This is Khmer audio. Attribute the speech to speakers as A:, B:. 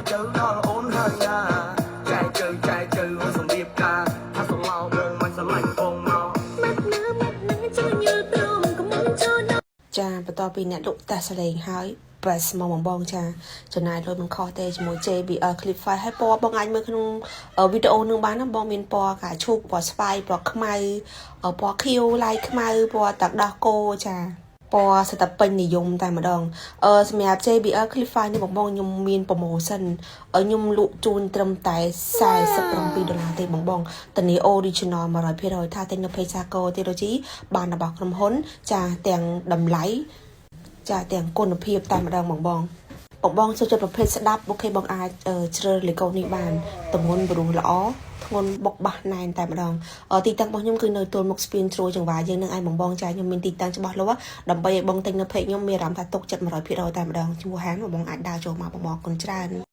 A: chữ đó là ổn hơn nha trai trừ xong điệp ca hát xong mau mong mình sẽ lạnh ồn mau cho như tao mình cũng muốn cho nó ចាបន្ទាប់ពីអ្នកលក់តាសលេងហើយ press មកបងបងចាចំណាយលុយមិនខុសទេជាមួយ JBL Clip 5 ហើយពណ៌បងអាចមើលក្នុងវីដេអូនឹងបានណាបងមានពណ៌កាឈូកពណ៌ស្វាយពណ៌ខ្មៅពណ៌ខៀវឡាយខ្មៅពណ៌ទឹកដោះគោចាពណ៌សិតតែពេញនិយមតែម្ដងសម្រាប់ JBL Clip 5 នេះបងបងខ្ញុំមាន promotion ខ្ញុំលក់ជូនត្រឹមតែ$47ទេបងបងធានា original 100%ថាទិញនៅ page Saco Technology បានរបស់ក្រុមហ៊ុនចាទាំងតម្លៃចាទាំងគុណភាពតែម្ដងបងបងចូលចិត្តប្រភេទស្ដាប់អូខេបងអាចជ្រើសលេខកូននេះបានទម្ងន់ព្រោះល្អធ្ងន់បុកបាសណែនតែម្ដងទីតាំងរបស់ខ្ញុំគឺនៅទល់មុខស្ពានជ្រោយចង្វាយើងនឹងឯងបងចាខ្ញុំមានទីតាំងច្បាស់លាស់ដើម្បីឲ្យបងទិញនៅពេកខ្ញុំមានអារម្មណ៍ថាទុកចិត្ត100%តែម្ដងឈ្មោះហានបងអាចដើរចូលមកបងគុណច្រើន